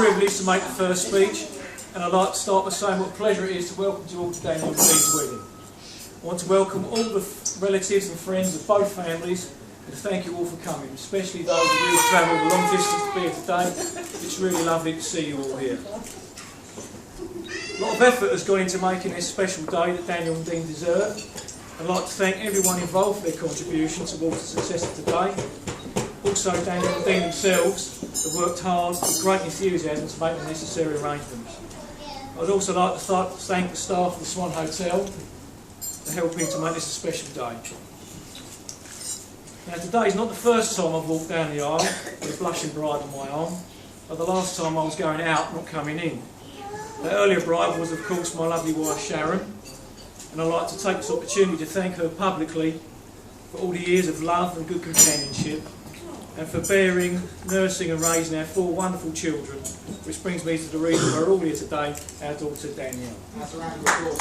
privilege to make the first speech, and I'd like to start by saying what a pleasure it is to welcome you all to Danielle and Dean's wedding. I want to welcome all the relatives and friends of both families and to thank you all for coming, especially those of you who have travelled a long distance to be here today. It's really lovely to see you all here. A lot of effort has gone into making this special day that Danielle and Dean deserve. I'd like to thank everyone involved for their contribution towards the success of today. Also, Danielle and Dean themselves have worked hard with great enthusiasm to make the necessary arrangements. I'd also like to thank the staff of the Swan Hotel for helping to make this a special day. Now, today is not the first time I've walked down the aisle with a blushing bride on my arm, but the last time I was going out, not coming in. The earlier bride was, of course, my lovely wife Sharon, and I'd like to take this opportunity to thank her publicly for all the years of love and good companionship, and for bearing, nursing and raising our 4 wonderful children, which brings me to the reason we're all here today, our daughter Danielle. That's a round of applause.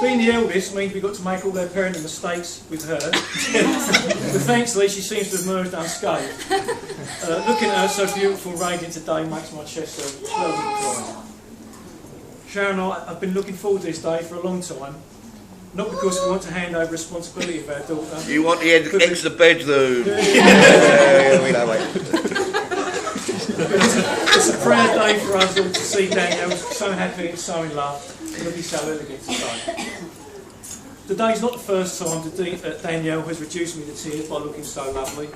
Being the eldest means we've got to make all our parenting mistakes with her, but thankfully she seems to have emerged unscathed. Looking at her so beautiful and radiant today makes my chest swell with pride. Sharon and I have been looking forward to this day for a long time, not because we want to hand over responsibility of our daughter. You want the extra bedroom? It's a proud day for us all to see Danielle so happy and so in love, and looking so elegant today. Today's not the first time that Danielle has reduced me to tears by looking so lovely.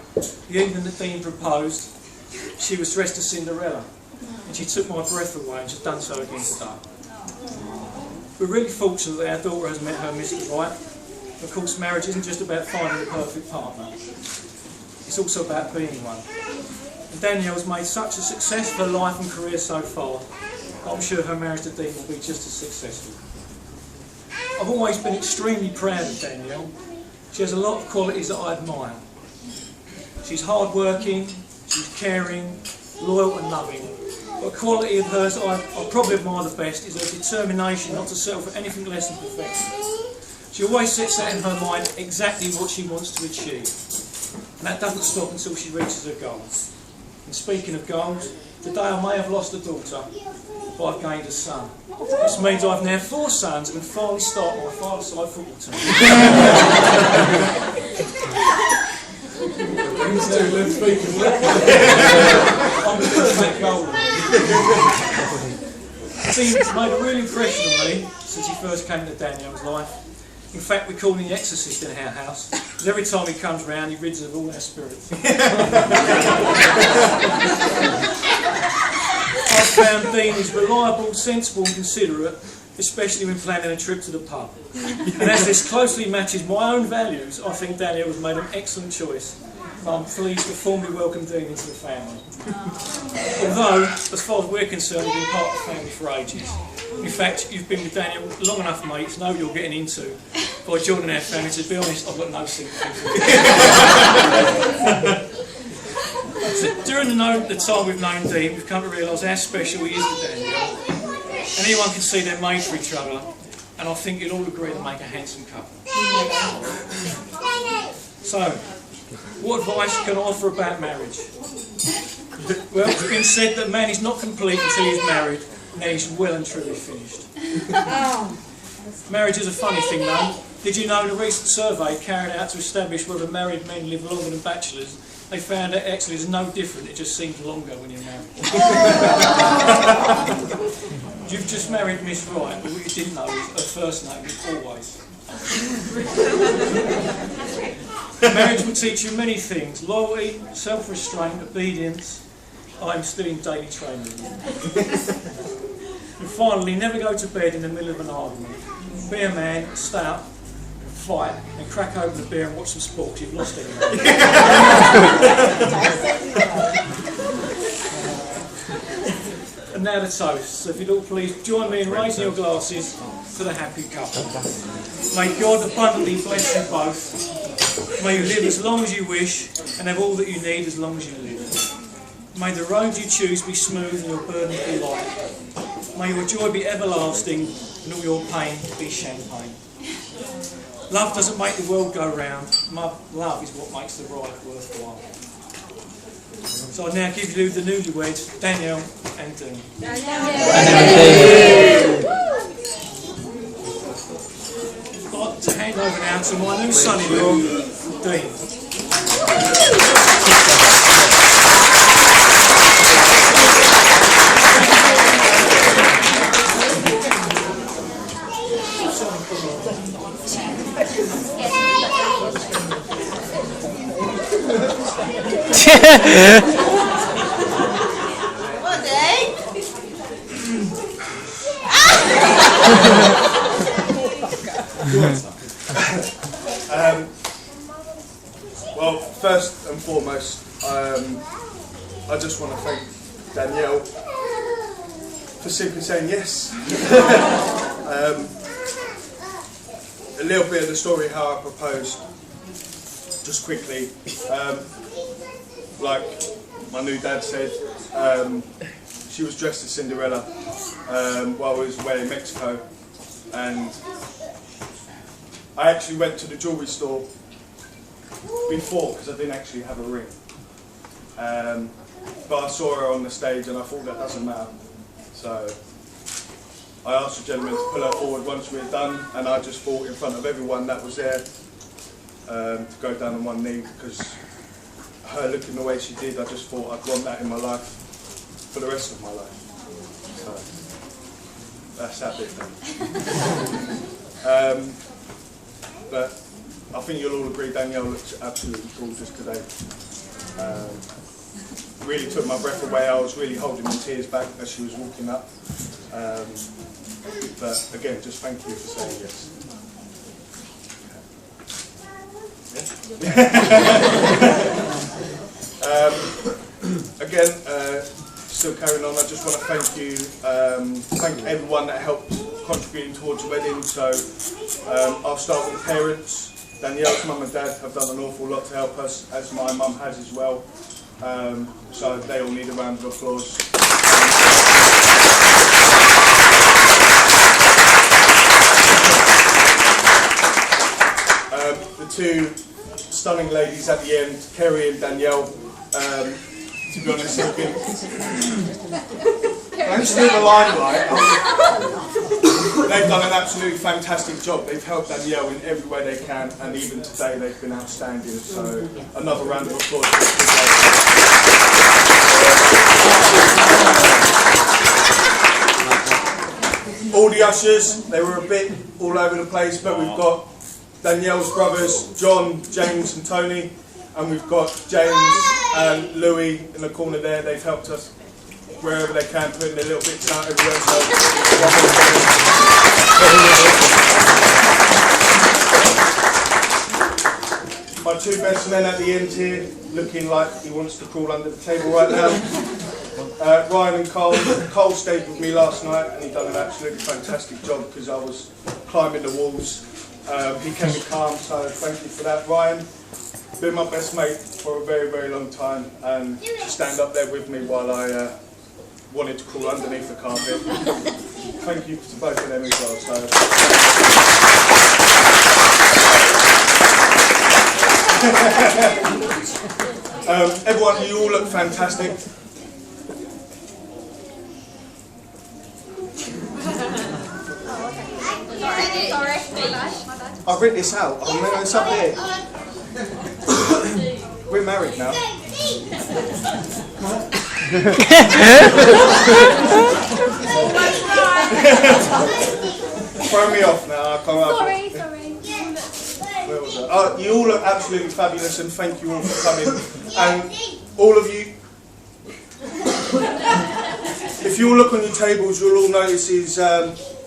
The evening that Dean proposed, she was dressed as Cinderella, and she took my breath away, and she's done so again today. We're really fortunate that our daughter has met her Mr. Right. Of course, marriage isn't just about finding the perfect partner. It's also about being one. And Danielle's made such a success of her life and career so far, I'm sure her marriage to Dean will be just as successful. I've always been extremely proud of Danielle. She has a lot of qualities that I admire. She's hard-working, she's caring, loyal and loving. But a quality of hers I probably admire the best is her determination not to settle for anything less than perfection. She always sets out in her mind exactly what she wants to achieve. And that doesn't stop until she reaches her goals. And speaking of goals, today I may have lost a daughter, but I've gained a son. This means I've now 4 sons and can finally start my 5-a-side football team. Dean's made a real impression on me since he first came into Danielle's life. In fact, we call him the exorcist in our house, because every time he comes round he rids us of all our spirits. I've found Dean is reliable, sensible and considerate, especially when planning a trip to the pub. And as this closely matches my own values, I think Danielle has made an excellent choice. I'm pleased to formally welcome Dean into the family. Although, as far as we're concerned, you've been part of the family for ages. In fact, you've been with Danielle long enough, mate, to know what you're getting into. By joining our family, to be honest, I've got no sympathy for you. During the time we've known Dean, we've come to realise how special he is to Danielle. Anyone can see they're made for each other, and I think you'll all agree to make a handsome couple. So, what advice can I offer about marriage? Well, it's been said that man is not complete until he's married, and then he's well and truly finished. Marriage is a funny thing though. Did you know in a recent survey carried out to establish whether married men live longer than bachelors, they found that actually it's no different, it just seems longer when you're married. You've just married Miss Wright, but what you didn't know is her first name is Always. Marriage will teach you many things: loyalty, self-restraint, obedience. I'm still in daily training. And finally, never go to bed in the middle of an argument. Be a man, stay up, fight, and crack open the beer and watch some sport. You've lost anyway. And now the toast. So if you'd all please join me in raising your glasses to the happy couple. May God abundantly bless you both. May you live as long as you wish and have all that you need as long as you live. May the road you choose be smooth and your burden be light. May your joy be everlasting and all your pain be champagne. Love doesn't make the world go round. Love is what makes the ride worthwhile. So I now give you the newlyweds, Danielle and Dean. I'd like to hand over now to my new son-in-law, Dean. Well, first and foremost, I just want to thank Danielle for simply saying yes. A little bit of the story how I proposed, just quickly. Like my new dad said, she was dressed as Cinderella while I was away in Mexico, and I actually went to the jewellery store before because I didn't actually have a ring. But I saw her on the stage and I thought that doesn't matter. So I asked the gentleman to pull her forward once we were done, and I just thought in front of everyone that was there to go down on one knee, because her looking the way she did, I just thought I'd want that in my life for the rest of my life. So that's that bit done. But I think you'll all agree Danielle looks absolutely gorgeous today. Really took my breath away. I was really holding my tears back as she was walking up. But again, just thank you for saying yes. Again, still carrying on, I just want to thank you, thank everyone that helped contributing towards the wedding. So I'll start with the parents. Danielle's mum and dad have done an awful lot to help us, as my mum has as well. So they all need a round of applause. The two stunning ladies at the end, Kerry and Danielle, to be honest, have been... Thanks to the limelight. They've done an absolutely fantastic job. They've helped Danielle in every way they can, and even today they've been outstanding. So another round of applause. All the ushers, they were a bit all over the place, but we've got Danielle's brothers, John, James and Tony, and we've got James and Louis in the corner there. They've helped us wherever they can, putting their little bits out everywhere. So my two best men at the end here, looking like he wants to crawl under the table right now. Ryan and Cole. Cole stayed with me last night and he done an absolutely fantastic job because I was climbing the walls. He kept me calm, so thank you for that. Ryan, been my best mate for a very, very long time, and to stand up there with me while I wanted to crawl underneath the carpet. Thank you to both of them as well. So. Everyone, you all look fantastic. Sorry. I've written this out. Oh no, it's up here. We're married now. Throw me off now. I can't. Sorry. Where was I? Oh, you all look absolutely fabulous, and thank you all for coming. And all of you, if you all look on your tables, you'll all notice these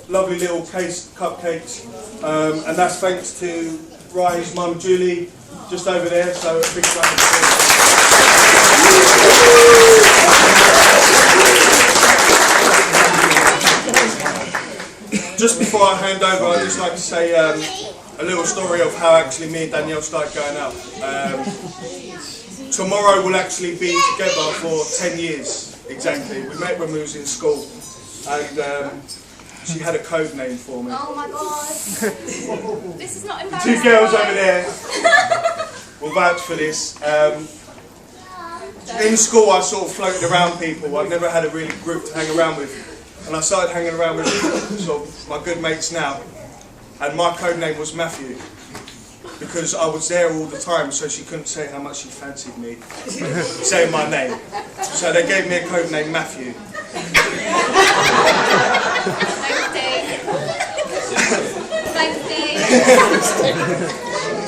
lovely little cupcakes, and that's thanks to Ryan's mum, Julie, just over there. So a big round of applause. Just before I hand over, I'd just like to say a little story of how actually me and Danielle started going out. Tomorrow we'll actually be together for 10 years, exactly. We met when we was in school, and she had a code name for me. Oh my god. This is not embarrassing. Two girls over there will vouch for this. In school I sort of floated around people. I've never had a really group to hang around with. And I started hanging around with sort of my good mates now. And my code name was Matthew. Because I was there all the time, so she couldn't say how much she fancied me saying my name. So they gave me a code name, Matthew.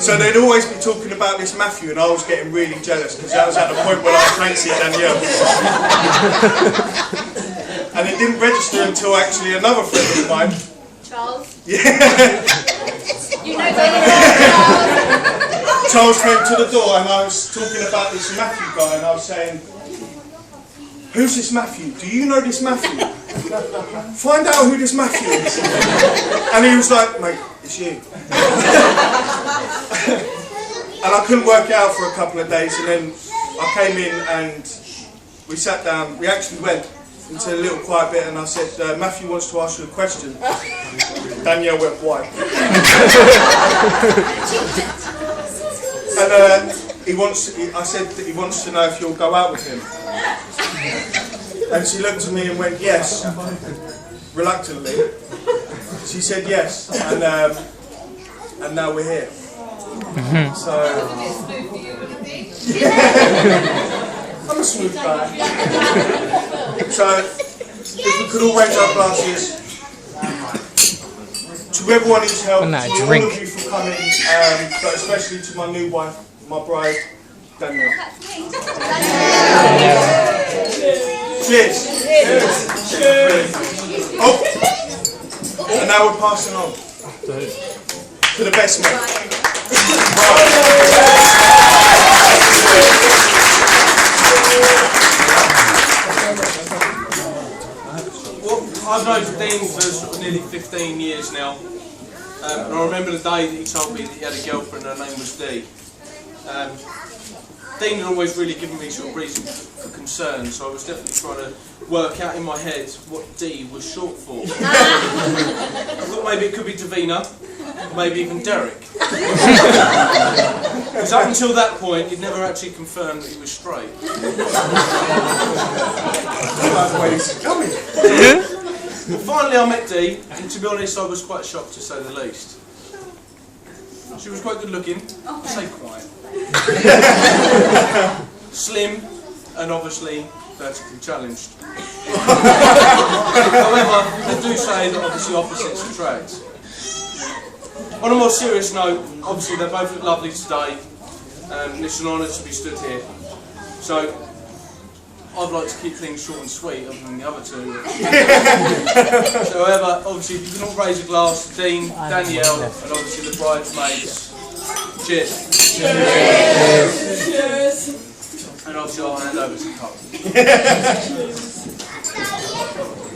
So they'd always be talking about this Matthew, and I was getting really jealous because that was at the point where I fancied Danielle. And it didn't register until actually another friend of mine. Charles? Yeah. You know where you are, Charles. Charles came to the door and I was talking about this Matthew guy and I was saying, who's this Matthew? Do you know this Matthew? Find out who this Matthew is. And he was like, mate, it's you. And I couldn't work it out for a couple of days, and then I came in and we sat down. We actually went into a little quiet bit and I said, Matthew wants to ask you a question. Danielle went white. And I said that he wants to know if you'll go out with him. And she looked at me and went, yes, reluctantly. She said yes, and now we're here. So, I'm a smooth guy. So, if we could all raise our glasses to everyone who's helped, to all of you for coming, but especially to my new wife, my bride, Danielle. Cheers. Cheers. Oh, and now we're passing on to the best man. Well, I've known Dean for sort of nearly 15 years now, and I remember the day that he told me that he had a girlfriend and her name was Dee. Dean had always really given me sort of reason for concern, so I was definitely trying to work out in my head what D was short for. I thought maybe it could be Davina, or maybe even Derek. Because up until that point, he'd never actually confirmed that he was straight. Well, finally I met Dee, and to be honest I was quite shocked to say the least. She was quite good looking, I'll say quiet. Slim, and obviously vertically challenged. However, they do say that obviously opposites attract. On a more serious note, obviously they both look lovely today, and it's an honour to be stood here. So, I'd like to keep things short and sweet, other than the other two. So, however, obviously, if you can all raise a glass to Dean, Danielle, and obviously the bridesmaids. Cheers. Cheers. Cheers. And obviously, I'll hand over to the couple.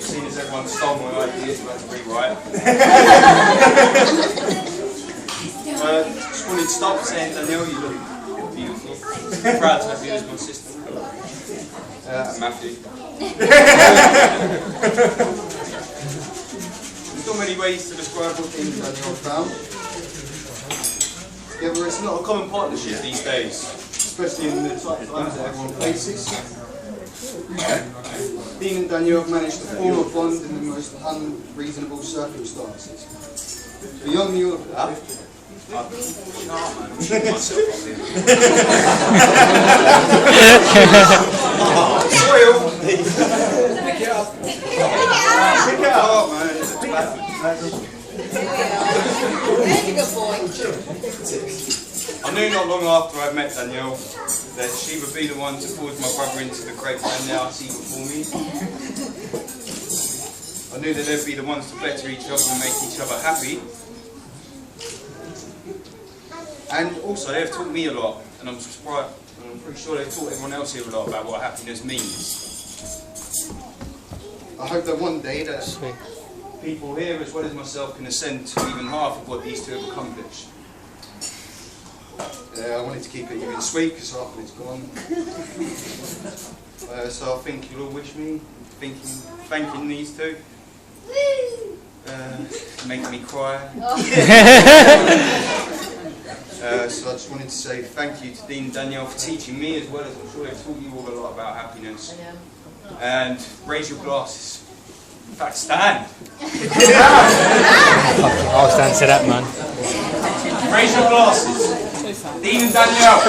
Seeing as everyone stole my ideas, you had to rewrite. Just wanted to start by saying, Danielle, you look beautiful. Proud to have you as my sister. Matthew. There's not many ways to describe what things Danielle found. However, it's not a common partnership these days, especially in the tight times that everyone faces. Dean and Danielle have managed to form a bond in the most unreasonable circumstances. Beyond the all of that, Pick it up. Pick it up, man. I knew not long after I met Danielle that she would be the one to forge my brother into the great man now I see before me. I knew that they'd be the ones to better each other and make each other happy. And also, they've taught me a lot, and I'm pretty sure they've taught everyone else here a lot about what happiness means. I hope that one day that people here, as well as myself, can ascend to even half of what these two have accomplished. I wanted to keep it even sweet because half of it's gone. So I think you'll all wish me thanking these two. making me cry. So I just wanted to say thank you to Dean and Danielle for teaching me, as well as I'm sure they've taught you all a lot about happiness. And raise your glasses. In fact, stand. I'll stand to that, man. Raise your glasses. Dean and Danielle.